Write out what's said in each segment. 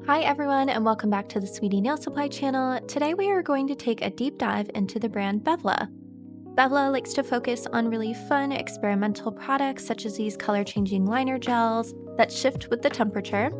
Hi everyone and welcome back to the Sweetie Nail Supply channel. Today we are going to take a deep dive into the brand Bevla. Bevla likes to focus on really fun experimental products such as these color-changing liner gels that shift with the temperature.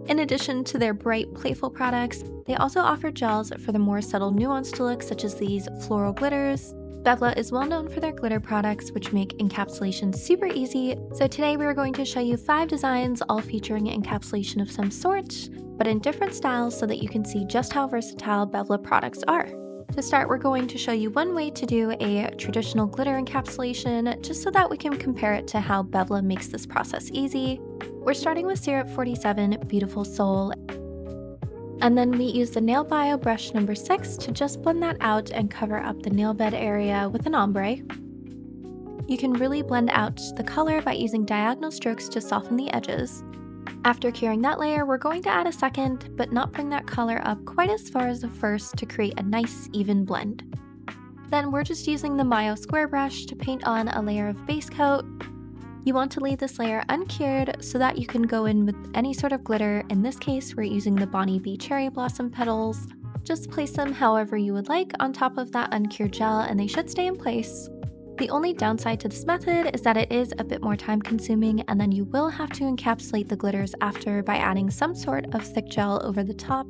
In addition to their bright, playful products, they also offer gels for the more subtle nuanced looks such as these floral glitters. Bevla is well known for their glitter products, which make encapsulation super easy. So today we are going to show you 5 designs, all featuring encapsulation of some sort, but in different styles so that you can see just how versatile Bevla products are. To start, we're going to show you one way to do a traditional glitter encapsulation, just so that we can compare it to how Bevla makes this process easy. We're starting with Syrup 47 Beautiful Soul. And then we use the Nail Bio brush number 6 to just blend that out and cover up the nail bed area with an ombre. You can really blend out the color by using diagonal strokes to soften the edges. After curing that layer, we're going to add a second, but not bring that color up quite as far as the first to create a nice, even blend. Then we're just using the Mayo square brush to paint on a layer of base coat. You want to leave this layer uncured so that you can go in with any sort of glitter. In this case, we're using the Bonnie B Cherry Blossom petals. Just place them however you would like on top of that uncured gel and they should stay in place. The only downside to this method is that it is a bit more time consuming, and then you will have to encapsulate the glitters after by adding some sort of thick gel over the top.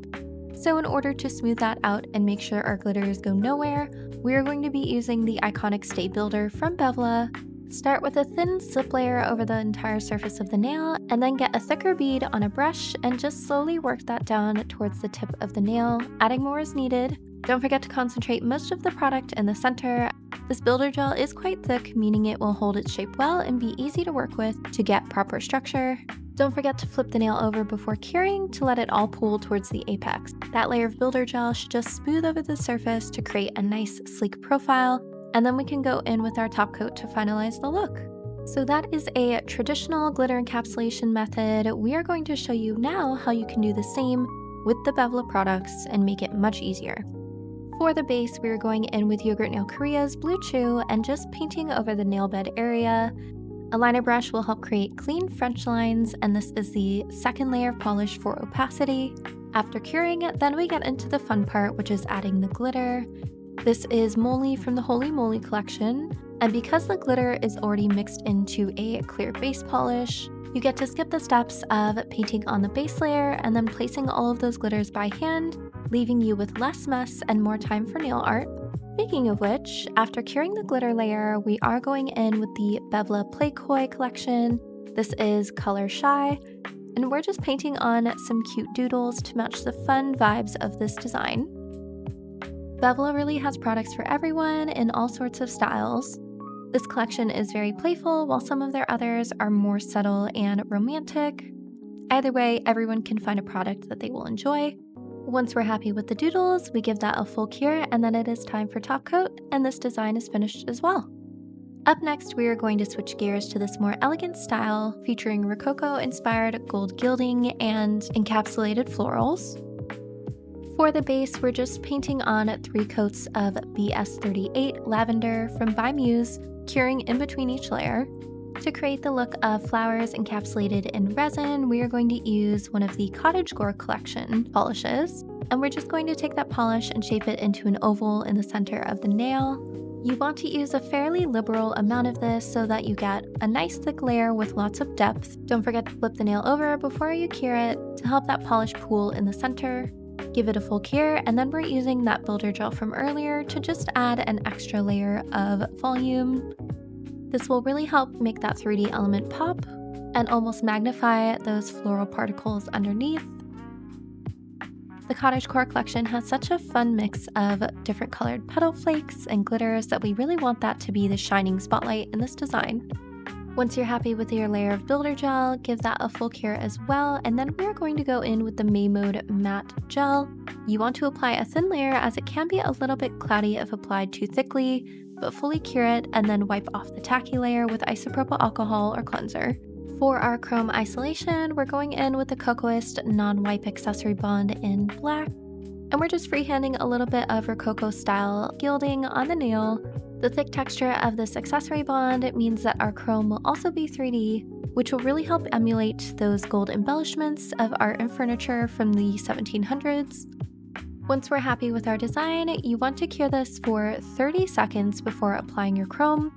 So in order to smooth that out and make sure our glitters go nowhere, we are going to be using the iconic Stay Builder from Bevla. Start with a thin slip layer over the entire surface of the nail, and then get a thicker bead on a brush and just slowly work that down towards the tip of the nail, adding more as needed. Don't forget to concentrate most of the product in the center. This builder gel is quite thick, meaning it will hold its shape well and be easy to work with to get proper structure. Don't forget to flip the nail over before curing to let it all pool towards the apex. That layer of builder gel should just smooth over the surface to create a nice sleek profile, and then we can go in with our top coat to finalize the look. So that is a traditional glitter encapsulation method. We are going to show you now how you can do the same with the Bevla products and make it much easier. For the base, we are going in with Yogurt Nail Korea's Blue Chew and just painting over the nail bed area. A liner brush will help create clean French lines, and this is the second layer of polish for opacity. After curing it, then we get into the fun part, which is adding the glitter. This is Moly from the Holy Moly collection, and because the glitter is already mixed into a clear base polish, you get to skip the steps of painting on the base layer and then placing all of those glitters by hand, leaving you with less mess and more time for nail art. Speaking of which, after curing the glitter layer, we are going in with the Bevla Play Coy collection. This is Color Shy, and we're just painting on some cute doodles to match the fun vibes of this design. Bevla really has products for everyone in all sorts of styles. This collection is very playful, while some of their others are more subtle and romantic. Either way, everyone can find a product that they will enjoy. Once we're happy with the doodles, we give that a full cure, and then it is time for top coat, and this design is finished as well. Up next, we are going to switch gears to this more elegant style, featuring Rococo-inspired gold gilding and encapsulated florals. For the base, we're just painting on 3 coats of BS38 Lavender from By Muse, curing in between each layer. To create the look of flowers encapsulated in resin, we are going to use one of the Cottagecore collection polishes, and we're just going to take that polish and shape it into an oval in the center of the nail. You want to use a fairly liberal amount of this so that you get a nice thick layer with lots of depth. Don't forget to flip the nail over before you cure it to help that polish pool in the center. Give it a full cure, and then we're using that builder gel from earlier to just add an extra layer of volume. This will really help make that 3D element pop and almost magnify those floral particles underneath. The Cottagecore collection has such a fun mix of different colored petal flakes and glitters that we really want that to be the shining spotlight in this design. Once you're happy with your layer of builder gel, give that a full cure as well, and then we're going to go in with the May Mode Matte Gel. You want to apply a thin layer as it can be a little bit cloudy if applied too thickly, but fully cure it and then wipe off the tacky layer with isopropyl alcohol or cleanser. For our chrome isolation, we're going in with the Cocoist Non-Wipe Accessory Bond in black, and we're just freehanding a little bit of Rococo style gilding on the nail. The thick texture of this accessory bond means that our chrome will also be 3D, which will really help emulate those gold embellishments of art and furniture from the 1700s. Once we're happy with our design, you want to cure this for 30 seconds before applying your chrome.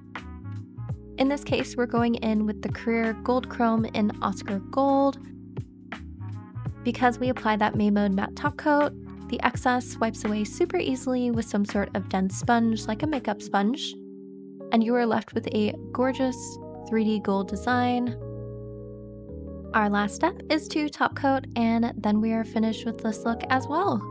In this case, we're going in with the Career Gold Chrome in Oscar Gold. Because we applied that Made matte top coat, the excess wipes away super easily with some sort of dense sponge like a makeup sponge, and you are left with a gorgeous 3D gold design. Our last step is to top coat, and then we are finished with this look as well.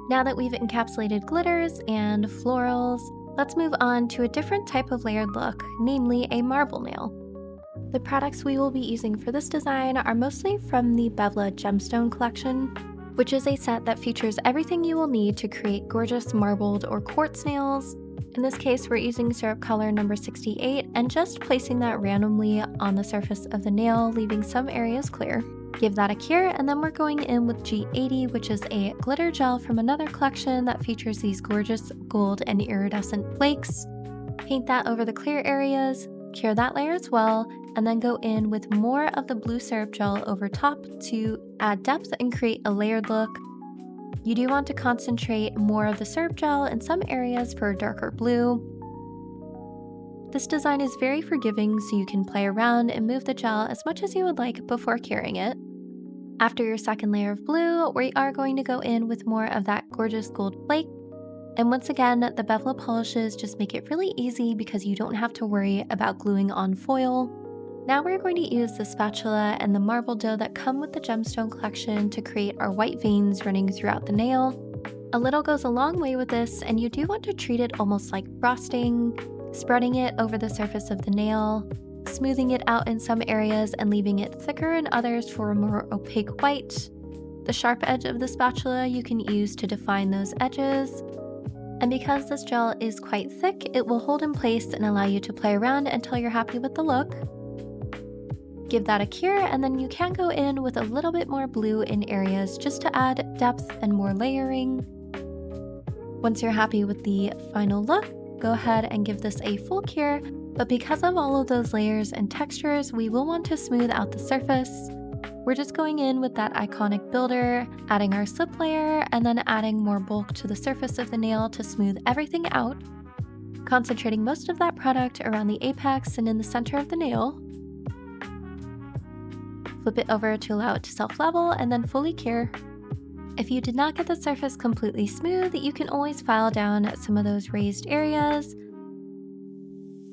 Now that we've encapsulated glitters and florals, let's move on to a different type of layered look, namely a marble nail. The products we will be using for this design are mostly from the Bevla Gemstone collection, which is a set that features everything you will need to create gorgeous marbled or quartz nails. In this case, we're using syrup color number 68 and just placing that randomly on the surface of the nail, leaving some areas clear. Give that a cure, and then we're going in with G80, which is a glitter gel from another collection that features these gorgeous gold and iridescent flakes. Paint that over the clear areas, cure that layer as well, and then go in with more of the blue syrup gel over top to add depth and create a layered look. You do want to concentrate more of the syrup gel in some areas for a darker blue. This design is very forgiving, so you can play around and move the gel as much as you would like before curing it. After your second layer of blue, we are going to go in with more of that gorgeous gold flake. And once again, the Bevla polishes just make it really easy because you don't have to worry about gluing on foil. Now we're going to use the spatula and the marble dough that come with the gemstone collection to create our white veins running throughout the nail. A little goes a long way with this, and you do want to treat it almost like frosting, spreading it over the surface of the nail, smoothing it out in some areas and leaving it thicker in others for a more opaque white. The sharp edge of the spatula you can use to define those edges. And because this gel is quite thick, it will hold in place and allow you to play around until you're happy with the look. Give that a cure, and then you can go in with a little bit more blue in areas just to add depth and more layering. Once you're happy with the final look, go ahead and give this a full cure, but because of all of those layers and textures, we will want to smooth out the surface. We're just going in with that iconic builder, adding our slip layer, and then adding more bulk to the surface of the nail to smooth everything out, concentrating most of that product around the apex and in the center of the nail. Flip it over to allow it to self-level and then fully cure. If you did not get the surface completely smooth, you can always file down some of those raised areas.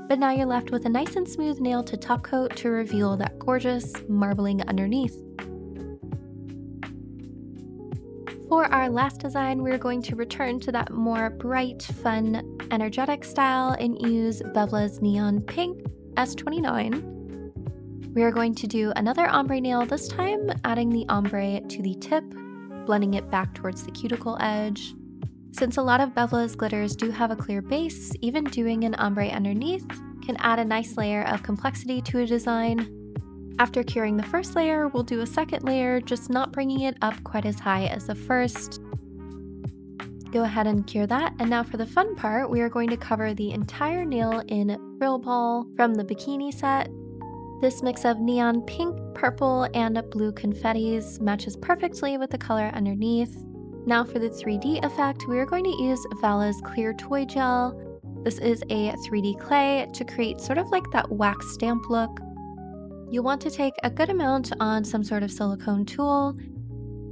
But now you're left with a nice and smooth nail to top coat to reveal that gorgeous marbling underneath. For our last design, we're going to return to that more bright, fun, energetic style and use Bevla's Neon Pink S29. We are going to do another ombre nail, this time adding the ombre to the tip, blending it back towards the cuticle edge. Since a lot of Bevla's glitters do have a clear base, even doing an ombre underneath can add a nice layer of complexity to a design. After curing the first layer, we'll do a second layer, just not bringing it up quite as high as the first. Go ahead and cure that, and now for the fun part, we are going to cover the entire nail in Frill Ball from the bikini set. This mix of neon pink, purple, and blue confettis matches perfectly with the color underneath. Now for the 3D effect, we are going to use Vala's Clear Toy Gel. This is a 3D clay to create sort of like that wax stamp look. You'll want to take a good amount on some sort of silicone tool.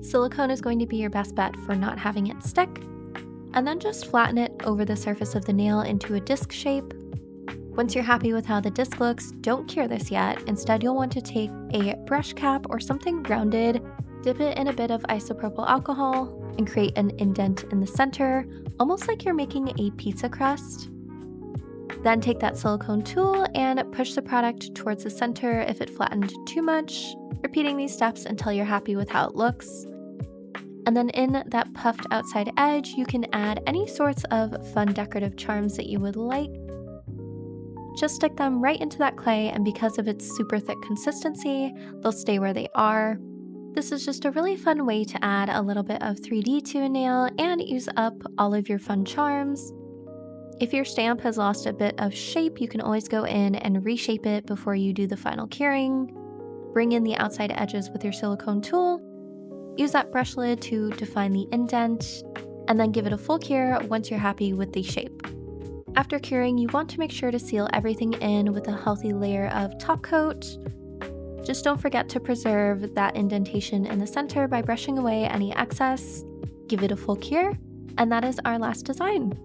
Silicone is going to be your best bet for not having it stick. And then just flatten it over the surface of the nail into a disc shape. Once you're happy with how the disc looks, don't cure this yet. Instead, you'll want to take a brush cap or something rounded, dip it in a bit of isopropyl alcohol, and create an indent in the center, almost like you're making a pizza crust. Then take that silicone tool and push the product towards the center if it flattened too much, repeating these steps until you're happy with how it looks. And then in that puffed outside edge, you can add any sorts of fun decorative charms that you would like. Just stick them right into that clay, and because of its super thick consistency, they'll stay where they are. This is just a really fun way to add a little bit of 3D to a nail and use up all of your fun charms. If your stamp has lost a bit of shape, you can always go in and reshape it before you do the final curing. Bring in the outside edges with your silicone tool. Use that brush lid to define the indent, and then give it a full cure once you're happy with the shape. After curing, you want to make sure to seal everything in with a healthy layer of top coat. Just don't forget to preserve that indentation in the center by brushing away any excess. Give it a full cure, and that is our last design.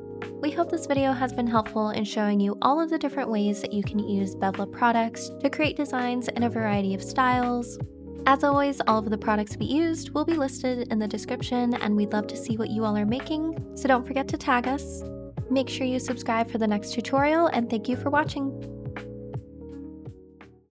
We hope this video has been helpful in showing you all of the different ways that you can use Bevla products to create designs in a variety of styles. As always, all of the products we used will be listed in the description, and we'd love to see what you all are making, so don't forget to tag us. Make sure you subscribe for the next tutorial, and thank you for watching.